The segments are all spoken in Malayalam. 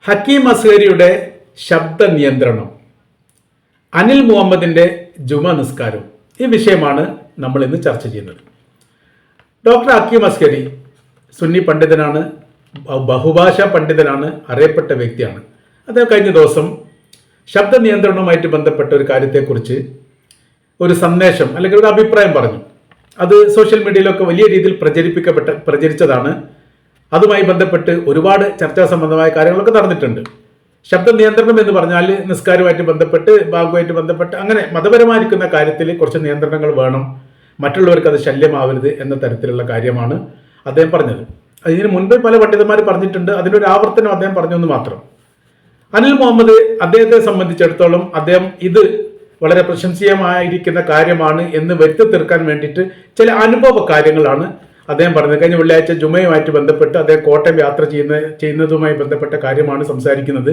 ഹക്കീം അസ്ഹരിയുടെ ശബ്ദ നിയന്ത്രണം, അനിൽ മുഹമ്മദിൻ്റെ ജുമ നിസ്കാരം, ഈ വിഷയമാണ് നമ്മൾ ഇന്ന് ചർച്ച ചെയ്യുന്നത്. ഡോക്ടർ ഹക്കീം അസ്ഹരി സുന്നി പണ്ഡിതനാണ്, ബഹുഭാഷാ പണ്ഡിതനാണ്, അറിയപ്പെട്ട വ്യക്തിയാണ്. അദ്ദേഹം കഴിഞ്ഞ ദിവസം ശബ്ദ നിയന്ത്രണവുമായിട്ട് ബന്ധപ്പെട്ട ഒരു കാര്യത്തെക്കുറിച്ച് ഒരു സന്ദേശം അല്ലെങ്കിൽ ഒരു അഭിപ്രായം പറഞ്ഞു. അത് സോഷ്യൽ മീഡിയയിലൊക്കെ വലിയ രീതിയിൽ പ്രചരിച്ചതാണ്. അതുമായി ബന്ധപ്പെട്ട് ഒരുപാട് ചർച്ചാ സംബന്ധമായ കാര്യങ്ങളൊക്കെ നടന്നിട്ടുണ്ട്. ശബ്ദ നിയന്ത്രണം എന്ന് പറഞ്ഞാൽ നിസ്കാരവുമായിട്ട് ബന്ധപ്പെട്ട്, ബാങ്കുമായിട്ട് ബന്ധപ്പെട്ട്, അങ്ങനെ മതപരമായിരിക്കുന്ന കാര്യത്തിൽ കുറച്ച് നിയന്ത്രണങ്ങൾ വേണം, മറ്റുള്ളവർക്ക് അത് ശല്യമാവരുത് എന്ന തരത്തിലുള്ള കാര്യമാണ് അദ്ദേഹം പറഞ്ഞത്. ഇതിന് മുൻപ് പല പണ്ഡിതന്മാർ പറഞ്ഞിട്ടുണ്ട്, അതിൻ്റെ ഒരു ആവർത്തനം അദ്ദേഹം പറഞ്ഞു എന്ന് മാത്രം. അനിൽ മുഹമ്മദ് അദ്ദേഹത്തെ സംബന്ധിച്ചിടത്തോളം അദ്ദേഹം ഇത് വളരെ പ്രശംസീയമായിരിക്കുന്ന കാര്യമാണ് എന്ന് വരുത്തി തീർക്കാൻ വേണ്ടിയിട്ട് ചില അനുഭവ കാര്യങ്ങളാണ് അദ്ദേഹം പറഞ്ഞത്. കഴിഞ്ഞ വെള്ളിയാഴ്ച ജുമയുമായിട്ട് ബന്ധപ്പെട്ട് അദ്ദേഹം കോട്ടയം യാത്ര ചെയ്യുന്നതുമായി ബന്ധപ്പെട്ട കാര്യമാണ് സംസാരിക്കുന്നത്.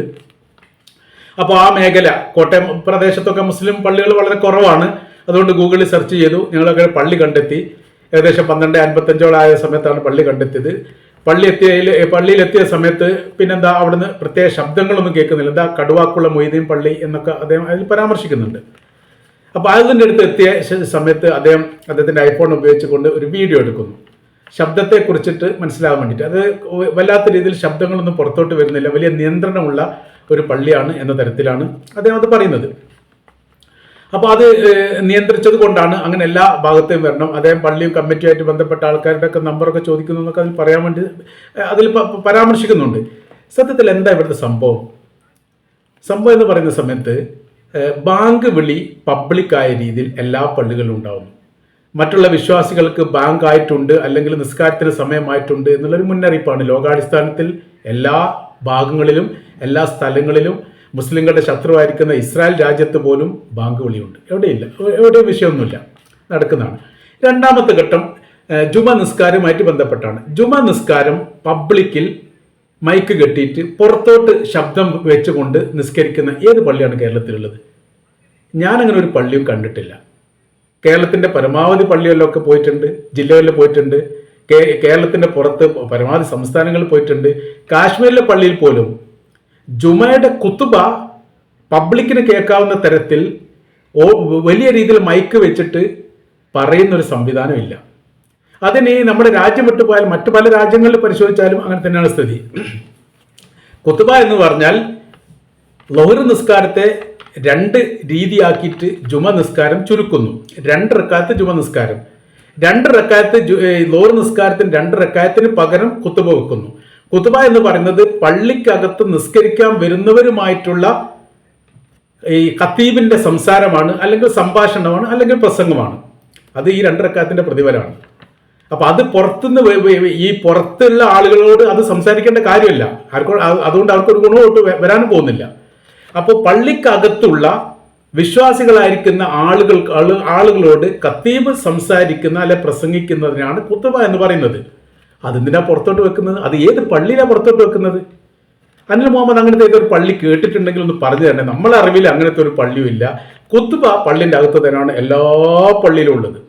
അപ്പോൾ ആ മേഖല, കോട്ടയം പ്രദേശത്തൊക്കെ മുസ്ലിം പള്ളികൾ വളരെ കുറവാണ്. അതുകൊണ്ട് ഗൂഗിളിൽ സെർച്ച് ചെയ്തു, ഞങ്ങളൊക്കെ പള്ളി കണ്ടെത്തി. ഏകദേശം 12:55 സമയത്താണ് പള്ളി കണ്ടെത്തിയത്. പള്ളിയിലെത്തിയ സമയത്ത് പിന്നെന്താ, അവിടുന്ന് പ്രത്യേക ശബ്ദങ്ങളൊന്നും കേൾക്കുന്നില്ല. എന്താ, കടുവാക്കുള്ള മൊയ്തീൻ പള്ളി എന്നൊക്കെ അദ്ദേഹം അതിൽ പരാമർശിക്കുന്നുണ്ട്. അപ്പോൾ അതിൻ്റെ അടുത്ത് എത്തിയ സമയത്ത് അദ്ദേഹത്തിൻ്റെ ഐഫോൺ ഉപയോഗിച്ചുകൊണ്ട് ഒരു വീഡിയോ എടുക്കുന്നു, ശബ്ദത്തെ കുറിച്ചിട്ട് മനസ്സിലാകാൻ വേണ്ടിയിട്ട്. അത് വല്ലാത്ത രീതിയിൽ ശബ്ദങ്ങളൊന്നും പുറത്തോട്ട് വരുന്നില്ല, വലിയ നിയന്ത്രണമുള്ള ഒരു പള്ളിയാണ് എന്ന തരത്തിലാണ് അദ്ദേഹം അത് പറയുന്നത്. അപ്പോൾ അത് നിയന്ത്രിച്ചത് കൊണ്ടാണ് അങ്ങനെ എല്ലാ ഭാഗത്തെയും വരണം. അദ്ദേഹം പള്ളിയും കമ്മിറ്റിയുമായിട്ട് ബന്ധപ്പെട്ട ആൾക്കാരുടെ ഒക്കെ നമ്പറൊക്കെ ചോദിക്കുന്നു എന്നൊക്കെ അതിൽ പറയാൻ വേണ്ടി അതിൽ പരാമർശിക്കുന്നുണ്ട്. സത്യത്തിൽ എന്താ ഇവിടുത്തെ സംഭവം എന്ന് പറയുന്ന സമയത്ത് ബാങ്ക് വിളി പബ്ലിക്കായ രീതിയിൽ എല്ലാ പള്ളികളിലും ഉണ്ടാവുന്നു. മറ്റുള്ള വിശ്വാസികൾക്ക് ബാങ്ക് ആയിട്ടുണ്ട് അല്ലെങ്കിൽ നിസ്കാരത്തിന് സമയമായിട്ടുണ്ട് എന്നുള്ളൊരു മുന്നറിയിപ്പാണ്. ലോകാടിസ്ഥാനത്തിൽ എല്ലാ ഭാഗങ്ങളിലും എല്ലാ സ്ഥലങ്ങളിലും മുസ്ലിങ്ങളുടെ ശത്രുവായിരിക്കുന്ന ഇസ്രായേൽ രാജ്യത്ത് പോലും ബാങ്ക് വിളിയുണ്ട്. എവിടെയും വിഷയമൊന്നുമില്ല, നടക്കുന്നതാണ്. രണ്ടാമത്തെ ഘട്ടം ജുമ നിസ്കാരവുമായിട്ട് ബന്ധപ്പെട്ടാണ്. ജുമ നിസ്കാരം പബ്ലിക്കിൽ മൈക്ക് കെട്ടിയിട്ട് പുറത്തോട്ട് ശബ്ദം വെച്ചുകൊണ്ട് നിസ്കരിക്കുന്ന ഏത് പള്ളിയാണ് കേരളത്തിലുള്ളത്? ഞാനങ്ങനെ ഒരു പള്ളിയും കണ്ടിട്ടില്ല. കേരളത്തിൻ്റെ പരമാവധി പള്ളികളിലൊക്കെ പോയിട്ടുണ്ട്, ജില്ലകളിൽ പോയിട്ടുണ്ട്, കേരളത്തിൻ്റെ പുറത്ത് പരമാവധി സംസ്ഥാനങ്ങളിൽ പോയിട്ടുണ്ട്. കാശ്മീരിലെ പള്ളിയിൽ പോലും ജുമയുടെ കുത്തുബ പബ്ലിക്കിന് കേൾക്കാവുന്ന തരത്തിൽ വലിയ രീതിയിൽ മൈക്ക് വെച്ചിട്ട് പറയുന്നൊരു സംവിധാനമില്ല. അതിന് നമ്മുടെ രാജ്യം വിട്ടുപോയാൽ മറ്റു പല രാജ്യങ്ങളിൽ പരിശോധിച്ചാലും അങ്ങനെ തന്നെയാണ് സ്ഥിതി. കുത്തുബ എന്ന് പറഞ്ഞാൽ ളുഹർ നിസ്കാരത്തെ 2 രീതിയാക്കിയിട്ട് ജുമ നിസ്കാരം ചുരുക്കുന്നു. 2 റക്അത്ത് ജുമ നിസ്കാരം, 2 റക്അത്ത് ളുഹർ നിസ്കാരത്തിന് 2 റക്അത്തിന് പകരം കുത്തുബ വെക്കുന്നു. കുത്തുബ എന്ന് പറയുന്നത് പള്ളിക്കകത്ത് നിസ്കരിക്കാൻ വരുന്നവരുമായിട്ടുള്ള ഈ ഖത്തീബിന്റെ സംസാരമാണ്, അല്ലെങ്കിൽ സംഭാഷണമാണ്, അല്ലെങ്കിൽ പ്രസംഗമാണ്. അത് ഈ 2 റക്അത്തിന്റെ പ്രതിഫലമാണ്. അപ്പൊ അത് പുറത്തുനിന്ന് ഈ പുറത്തുള്ള ആളുകളോട് അത് സംസാരിക്കേണ്ട കാര്യമില്ല, അതുകൊണ്ട് അവർക്കൊരു ഗുണമോട്ട് വരാനും പോകുന്നില്ല. അപ്പോൾ പള്ളിക്കകത്തുള്ള വിശ്വാസികളായിരിക്കുന്ന ആളുകളോട് ഖത്തീബ് സംസാരിക്കുന്ന അല്ലെ പ്രസംഗിക്കുന്നതിനാണ് കുത്തുബ എന്ന് പറയുന്നത്. അതെന്തിനാ പുറത്തോട്ട് വെക്കുന്നത്? അത് ഏത് പള്ളിയിലാണ് പുറത്തോട്ട് വെക്കുന്നത്? അനിൽ മുഹമ്മദ് അങ്ങനത്തെ ഏതൊരു പള്ളി കേട്ടിട്ടുണ്ടെങ്കിൽ ഒന്ന് പറഞ്ഞു തന്നെ. നമ്മളെ അറിവിൽ അങ്ങനത്തെ ഒരു പള്ളിയും ഇല്ല. കുത്തുബ പള്ളിൻ്റെ അകത്ത് തന്നെയാണ് എല്ലാ പള്ളിയിലും ഉള്ളത്.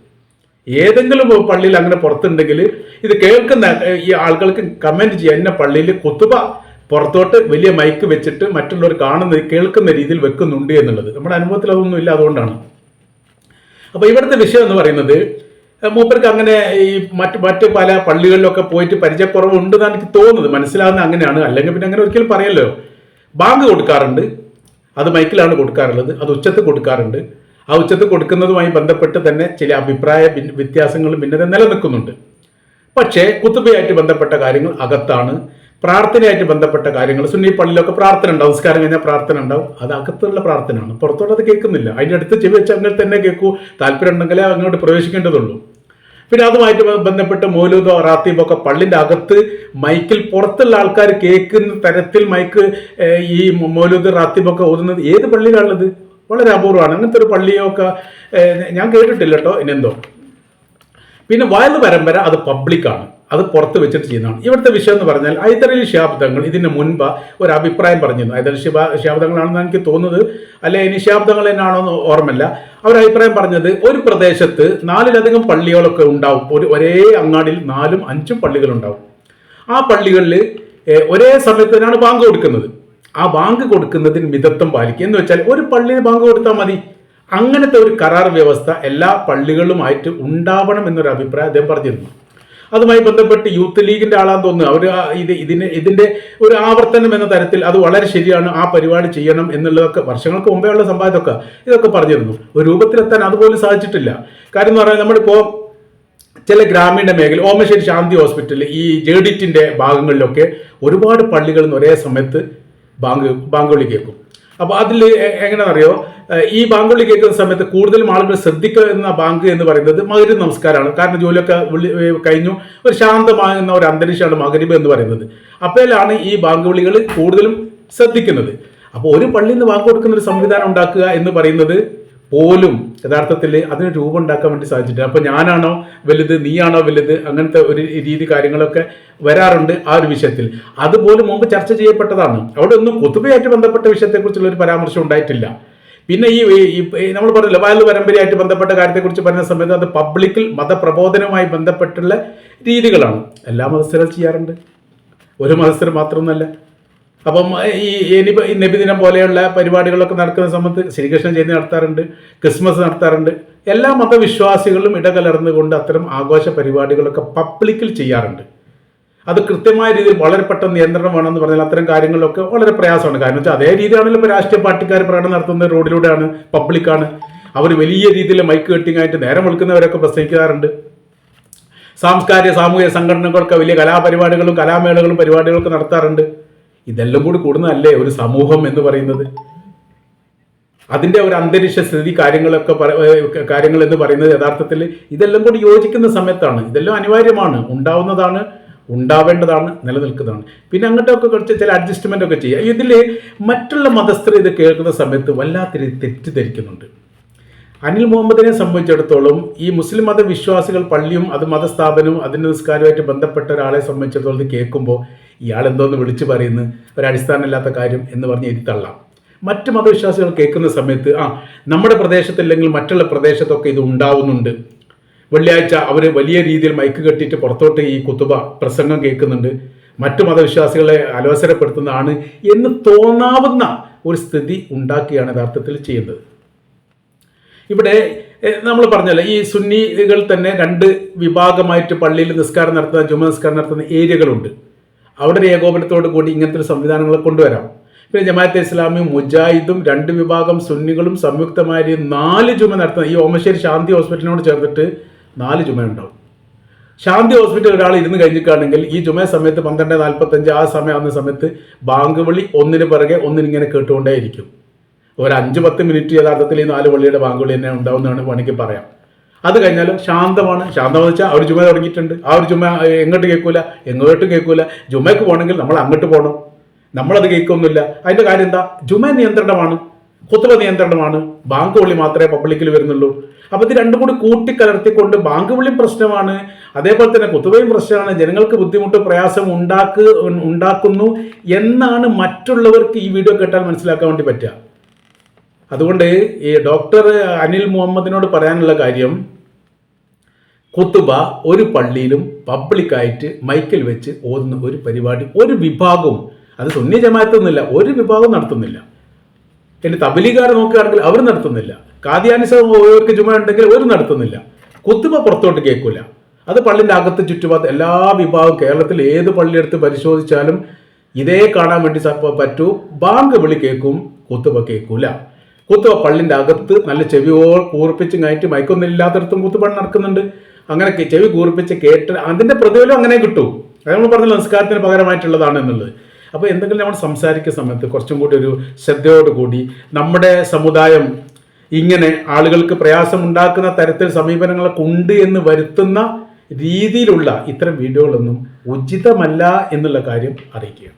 ഏതെങ്കിലും പള്ളിയിൽ അങ്ങനെ പുറത്തുണ്ടെങ്കിൽ ഇത് കേൾക്കുന്ന ഈ ആളുകൾക്ക് കമൻറ്റ് ചെയ്യാൻ, എന്ന പള്ളിയിൽ കുത്തുബ പുറത്തോട്ട് വലിയ മൈക്ക് വെച്ചിട്ട് മറ്റുള്ളവർ കേൾക്കുന്ന രീതിയിൽ വെക്കുന്നുണ്ട് എന്നുള്ളത്. നമ്മുടെ അനുഭവത്തിൽ അതൊന്നും ഇല്ല, അതുകൊണ്ടാണ്. അപ്പോൾ ഇവിടുത്തെ വിഷയം എന്ന് പറയുന്നത്, മൂപ്പർക്ക് അങ്ങനെ ഈ മറ്റ് പല പള്ളികളിലൊക്കെ പോയിട്ട് പരിചയക്കുറവുണ്ടെന്നാണ് എനിക്ക് തോന്നുന്നത്, മനസ്സിലാവുന്നത് അങ്ങനെയാണ്. അല്ലെങ്കിൽ പിന്നെ അങ്ങനെ ഒരിക്കലും പറയല്ലോ. ബാങ്ക് കൊടുക്കാറുണ്ട്, അത് മൈക്കിലാണ് കൊടുക്കാറുള്ളത്, അത് ഉച്ചത്ത് കൊടുക്കാറുണ്ട്. ആ ഉച്ചത്ത് കൊടുക്കുന്നതുമായി ബന്ധപ്പെട്ട് തന്നെ ചില അഭിപ്രായ വ്യത്യാസങ്ങളും ഭിന്നത നിലനിൽക്കുന്നുണ്ട്. പക്ഷേ കുത്തുബയായിട്ട് ബന്ധപ്പെട്ട കാര്യങ്ങൾ അകത്താണ്. പ്രാർത്ഥനയായിട്ട് ബന്ധപ്പെട്ട കാര്യങ്ങൾ, സുന്നി പള്ളിയിലൊക്കെ പ്രാർത്ഥന ഉണ്ടാവും, നമസ്കാരം കഴിഞ്ഞാൽ പ്രാർത്ഥന ഉണ്ടാവും, അത് അകത്തുള്ള പ്രാർത്ഥനയാണ്. പുറത്തോട്ട് അത് കേൾക്കുന്നില്ല. അതിൻ്റെ അടുത്ത് ചെവി വെച്ച് അങ്ങനെ തന്നെ കേൾക്കൂ, താല്പര്യം ഉണ്ടെങ്കിലേ അങ്ങോട്ട് പ്രവേശിക്കേണ്ടതുള്ളൂ. പിന്നെ അതുമായിട്ട് ബന്ധപ്പെട്ട് മൗലൂദോ റാത്തീബോ ഒക്കെ പള്ളിൻ്റെ അകത്ത് മൈക്കിൽ പുറത്തുള്ള ആൾക്കാർ കേൾക്കുന്ന തരത്തിൽ മൈക്ക് ഈ മൗലൂദ് റാത്തീബൊക്കെ ഓതുന്നത് ഏത് പള്ളിയിലാണുള്ളത്? വളരെ അപൂർവമാണ്. അങ്ങനത്തെ ഒരു പള്ളിയൊക്കെ ഞാൻ കേട്ടിട്ടില്ല കേട്ടോ. ഇനെന്തോ പിന്നെ വയല് പരമ്പര അത് പബ്ലിക്കാണ്, അത് പുറത്ത് വെച്ചിട്ട് ചെയ്യുന്നതാണ്. ഇവിടുത്തെ വിഷയം എന്ന് പറഞ്ഞാൽ ഹൈദരലി ശിഹാബ്ദങ്ങൾ ഇതിന് മുൻപ് ഒരു അഭിപ്രായം പറഞ്ഞിരുന്നു. ഹൈദരലി ശിഹാബ്ദങ്ങളാണെന്ന് എനിക്ക് തോന്നുന്നത്, അല്ലെ ഇനി ശിഹാബ്ദങ്ങൾ എന്നാണോ എന്ന് ഓർമ്മയില്ല. അവർ അഭിപ്രായം പറഞ്ഞത്, ഒരു പ്രദേശത്ത് 4-ലധികം പള്ളികളൊക്കെ ഉണ്ടാവും, ഒരേ അങ്ങാടിയിൽ 4-5 പള്ളികൾ ഉണ്ടാവും. ആ പള്ളികളിൽ ഒരേ സമയത്ത് തന്നെയാണ് ബാങ്ക് കൊടുക്കുന്നത്. ആ ബാങ്ക് കൊടുക്കുന്നതിന് മിതത്വം പാലിക്കുക. എന്ന് വെച്ചാൽ ഒരു പള്ളിയിൽ ബാങ്ക് കൊടുത്താൽ മതി. അങ്ങനത്തെ ഒരു കരാർ വ്യവസ്ഥ എല്ലാ പള്ളികളുമായിട്ട് ഉണ്ടാവണം എന്നൊരു അഭിപ്രായം അദ്ദേഹം പറഞ്ഞിരുന്നു. അതുമായി ബന്ധപ്പെട്ട് യൂത്ത് ലീഗിന്റെ ആളാന്ന് തോന്നുന്നു, അവർ ഇതിന്റെ ഒരു ആവർത്തനം എന്ന തരത്തിൽ അത് വളരെ ശരിയാണ്, ആ പരിപാടി ചെയ്യണം എന്നുള്ളതൊക്കെ വർഷങ്ങൾക്ക് മുമ്പേ ഉള്ള സംഭവത്തൊക്കെ ഇതൊക്കെ പറഞ്ഞിരുന്നു. ഒരു രൂപത്തിലെത്താൻ അതുപോലും സാധിച്ചിട്ടില്ല. കാര്യം എന്ന് പറഞ്ഞാൽ നമ്മളിപ്പോ ചില ഗ്രാമീണ മേഖല, ഓമശ്ശേരി ശാന്തി ഹോസ്പിറ്റൽ, ഈ ജേഡിറ്റിന്റെ ഭാഗങ്ങളിലൊക്കെ ഒരുപാട് പള്ളികളിൽ നിന്ന് ഒരേ സമയത്ത് ബാങ്ക് വിളി കേൾക്കും. അപ്പോൾ അതിൽ എങ്ങനെയാണെന്നറിയോ, ഈ ബാങ്ക് വിളി കേൾക്കുന്ന സമയത്ത് കൂടുതലും ആളുകൾ ശ്രദ്ധിക്കുന്ന ബാങ്ക് എന്ന് പറയുന്നത് മഗ്‌രിബ് നമസ്കാരമാണ്. കാരണം ജോലിയൊക്കെ കഴിഞ്ഞു ഒരു ശാന്തമാകുന്ന ഒരു അന്തരീക്ഷമാണ് മഗ്‌രിബ് എന്ന് പറയുന്നത്. അപ്പോഴാണ് ഈ ബാങ്ക് വിളികൾ കൂടുതലും ശ്രദ്ധിക്കുന്നത്. അപ്പോൾ ഒരു പള്ളിയിൽ നിന്ന് ബാങ്ക് കൊടുക്കുന്ന ഒരു സംവിധാനം ഉണ്ടാക്കുക എന്ന് പറയുന്നത് പോലും യഥാർത്ഥത്തിൽ അതിന് രൂപം ഉണ്ടാക്കാൻ വേണ്ടി സാധിച്ചിട്ടില്ല. അപ്പോൾ ഞാനാണോ വലുത്, നീയാണോ വലുത്, അങ്ങനത്തെ ഒരു രീതി കാര്യങ്ങളൊക്കെ വരാറുണ്ട് ആ ഒരു വിഷയത്തിൽ. അതുപോലും മുമ്പ് ചർച്ച ചെയ്യപ്പെട്ടതാണ്. അവിടെ ഒന്നും കുത്തുബയായിട്ട് ബന്ധപ്പെട്ട വിഷയത്തെക്കുറിച്ചുള്ള ഒരു പരാമർശം ഉണ്ടായിട്ടില്ല. പിന്നെ ഈ നമ്മൾ പറഞ്ഞില്ല വയൽ പരമ്പരയായിട്ട് ബന്ധപ്പെട്ട കാര്യത്തെക്കുറിച്ച് പറയുന്ന സമയത്ത് അത് പബ്ലിക്കിൽ മതപ്രബോധനവുമായി ബന്ധപ്പെട്ടുള്ള രീതികളാണ്. എല്ലാ മതസ്ഥരും ചെയ്യാറുണ്ട്, ഒരു മതസ്ഥർ മാത്രമൊന്നുമല്ല. അപ്പം ഈ നബിദിനം പോലെയുള്ള പരിപാടികളൊക്കെ നടക്കുന്ന സമയത്ത് ശ്രീകൃഷ്ണ ജയന്തി നടത്താറുണ്ട്, ക്രിസ്മസ് നടത്താറുണ്ട്. എല്ലാ മതവിശ്വാസികളും ഇടകലർന്നുകൊണ്ട് അത്തരം ആഘോഷ പരിപാടികളൊക്കെ പബ്ലിക്കിൽ ചെയ്യാറുണ്ട്. അത് കൃത്യമായ രീതിയിൽ വളരെ പെട്ടെന്ന് നിയന്ത്രണം വേണമെന്ന് പറഞ്ഞാൽ അത്തരം കാര്യങ്ങളിലൊക്കെ വളരെ പ്രയാസമാണ്. കാരണം വെച്ചാൽ അതേ രീതിയാണല്ലോ ഇപ്പോൾ രാഷ്ട്രീയ പാർട്ടിക്കാർ പ്രകടനം നടത്തുന്നത് റോഡിലൂടെയാണ്, പബ്ലിക്കാണ്. അവർ വലിയ രീതിയിൽ മൈക്ക് കട്ടിങ് ആയിട്ട് നേരം വിളിക്കുന്നവരൊക്കെ പ്രസംഗിക്കാറുണ്ട്. സാംസ്കാരിക സാമൂഹിക സംഘടനകളൊക്കെ വലിയ കലാപരിപാടികളും കലാമേളകളും പരിപാടികളൊക്കെ നടത്താറുണ്ട്. ഇതെല്ലാം കൂടി കൂടുന്നതല്ലേ ഒരു സമൂഹം എന്ന് പറയുന്നത്? അതിൻ്റെ ഒരു അന്തരീക്ഷ സ്ഥിതി കാര്യങ്ങൾ എന്ന് പറയുന്നത് യഥാർത്ഥത്തിൽ ഇതെല്ലാം കൂടി യോജിക്കുന്ന സമയത്താണ്. ഇതെല്ലാം അനിവാര്യമാണ്, ഉണ്ടാവുന്നതാണ്, ഉണ്ടാവേണ്ടതാണ്, നിലനിൽക്കുന്നതാണ്. പിന്നെ അങ്ങോട്ടൊക്കെ കുറച്ച് ചില അഡ്ജസ്റ്റ്മെൻ്റ് ഒക്കെ ചെയ്യുക. ഇതിൽ മറ്റുള്ള മതസ്ഥർ ഇത് കേൾക്കുന്ന സമയത്ത് വല്ലാത്തൊരു തെറ്റിദ്ധരിക്കുന്നുണ്ട്. അനിൽ മുഹമ്മദിനെ സംബന്ധിച്ചിടത്തോളം ഈ മുസ്ലിം മതവിശ്വാസികൾ പള്ളിയും അത് മതസ്ഥാപനവും അതിൻ്റെ നിസ്കാരവുമായിട്ട് ബന്ധപ്പെട്ട ഒരാളെ സംബന്ധിച്ചിടത്തോളം ഇത് കേൾക്കുമ്പോൾ ഇയാൾ എന്തോന്ന് വിളിച്ചു പറയുന്നു, ഒരടിസ്ഥാനമില്ലാത്ത കാര്യം എന്ന് പറഞ്ഞ് എഴുതിത്തള്ളാം. മറ്റ് മതവിശ്വാസികൾ കേൾക്കുന്ന സമയത്ത് നമ്മുടെ പ്രദേശത്തില്ലെങ്കിൽ മറ്റുള്ള പ്രദേശത്തൊക്കെ ഇത് ഉണ്ടാവുന്നുണ്ട്. വെള്ളിയാഴ്ച അവർ വലിയ രീതിയിൽ മൈക്ക് കെട്ടിയിട്ട് പുറത്തോട്ട് ഈ കുത്തുബ പ്രസംഗം കേൾക്കുന്നുണ്ട്, മറ്റു മതവിശ്വാസികളെ അലോസരപ്പെടുത്തുന്നതാണ് എന്ന് തോന്നാവുന്ന ഒരു സ്ഥിതി ഉണ്ടാക്കുകയാണ് യഥാർത്ഥത്തിൽ ചെയ്യുന്നത്. ഇവിടെ നമ്മൾ പറഞ്ഞല്ലോ, ഈ സുന്നികൾ തന്നെ 2 വിഭാഗമായിട്ട് പള്ളിയിൽ നിസ്കാരം നടത്തുന്ന, ജുമ നിസ്കാരം നടത്തുന്ന ഏരിയകളുണ്ട്. അവിടെ ഒരു ഏകോപനത്തോടു കൂടി ഇങ്ങനത്തെ ഒരു സംവിധാനങ്ങൾ കൊണ്ടുവരാം. പിന്നെ ജമാഅത്തെ ഇസ്ലാമിയും മുജാഹിദും 2 വിഭാഗം സുന്നികളും സംയുക്തമായി 4 ജുമ നടത്തുന്ന, ഈ ഓമശ്ശേരി ശാന്തി ഹോസ്പിറ്റലിനോട് ചേർത്തിട്ട് 4 ജുമ ഉണ്ടാവും. ശാന്തി ഹോസ്പിറ്റൽ ഒരാൾ ഇരുന്ന് കഴിഞ്ഞിട്ടാണെങ്കിൽ ഈ ജുമ സമയത്ത് 12:45 ആ സമയമാകുന്ന സമയത്ത് ബാങ്ക് വിളി ഒന്നിന് പിറകെ ഒന്നിനിങ്ങനെ കേട്ടുകൊണ്ടേയിരിക്കും. ഒരു 5-10 മിനിറ്റ് യഥാർത്ഥത്തിൽ ഈ 4 പള്ളിയുടെ ബാങ്ക് വിളി തന്നെ ഉണ്ടാവുന്നതാണ് വേണമെങ്കിൽ പറയാം. അത് കഴിഞ്ഞാലും ശാന്തമാണ്. ശാന്തമെന്ന് വെച്ചാൽ ഒരു ജുമ തുടങ്ങിയിട്ടുണ്ട്. ആ ഒരു ജുമ എങ്ങോട്ട് കേൾക്കൂല. ജുമയ്ക്ക് പോകണമെങ്കിൽ നമ്മൾ അങ്ങോട്ട് പോകണം, നമ്മളത് കേൾക്കൊന്നുമില്ല. അതിൻ്റെ കാര്യം എന്താ? ജുമ നിയന്ത്രണമാണ്, ഖുത്ബ നിയന്ത്രണമാണ്, ബാങ്ക് വിളി മാത്രമേ പബ്ലിക്കിൽ വരുന്നുള്ളൂ. അപ്പോൾ ഇത് 2 കൂടി കൂട്ടിക്കലർത്തിക്കൊണ്ട് ബാങ്ക് വിളിയും പ്രശ്നമാണ്, അതേപോലെ തന്നെ ഖുത്ബയും പ്രശ്നമാണ്, ജനങ്ങൾക്ക് ബുദ്ധിമുട്ട് പ്രയാസം ഉണ്ടാക്കുന്നു എന്നാണ് മറ്റുള്ളവർക്ക് ഈ വീഡിയോ കേട്ടാൽ മനസ്സിലാക്കാൻ വേണ്ടി പറ്റുക. അതുകൊണ്ട് ഈ ഡോക്ടർ അനിൽ മുഹമ്മദിനോട് പറയാനുള്ള കാര്യം, ഖുത്ബ ഒരു പള്ളിയിലും പബ്ലിക്കായിട്ട് മൈക്കിൽ വെച്ച് ഓതുന്ന ഒരു പരിപാടി ഒരു വിഭാഗവും, അത് സുന്നി ജമാഅത്തൊന്നുമില്ല, ഒരു വിഭാഗവും നടത്തുന്നില്ല. ഇനി തബ്ലീഗുകാരെ നോക്കുകയാണെങ്കിൽ അവർ നടത്തുന്നില്ല. ഖാദിയാനിസർക്ക് ജുമ ഉണ്ടെങ്കിൽ ഒരു നടത്തുന്നില്ല. ഖുത്ബ പുറത്തോട്ട് കേൾക്കില്ല. അത് പള്ളിൻ്റെ അകത്ത് ചുറ്റുപാട് എല്ലാ വിഭാഗവും, കേരളത്തിൽ ഏത് പള്ളിയെടുത്ത് പരിശോധിച്ചാലും ഇതേ കാണാൻ വേണ്ടി പറ്റൂ. ബാങ്ക് വിളി കേൾക്കും, ഖുത്ബ കേൾക്കൂല. ഖുത്ബ പള്ളിൻ്റെ അകത്ത് നല്ല ചെവി കൂർപ്പിച്ച് കഴിഞ്ഞിട്ട് മൈക്കൊന്നും ഇല്ലാത്തടത്തും ഖുത്ബ നടക്കുന്നുണ്ട്. അങ്ങനെ ചെവി കൂർപ്പിച്ച് കേട്ട് അതിൻ്റെ പ്രതിഫലം അങ്ങനെ കിട്ടും. അത് നമ്മൾ പറഞ്ഞ നിസ്കാരത്തിന് പകരമായിട്ടുള്ളതാണ് എന്നുള്ളത്. അപ്പോൾ എന്തെങ്കിലും നമ്മൾ സംസാരിക്കുന്ന സമയത്ത് കുറച്ചും കൂടി ഒരു ശ്രദ്ധയോടുകൂടി നമ്മുടെ സമുദായം ഇങ്ങനെ ആളുകൾക്ക് പ്രയാസമുണ്ടാക്കുന്ന തരത്തിൽ സമീപനങ്ങളൊക്കെ ഉണ്ട് എന്ന് വരുത്തുന്ന രീതിയിലുള്ള ഇത്തരം വീഡിയോകളൊന്നും ഉചിതമല്ല എന്നുള്ള കാര്യം അറിയിക്കുക.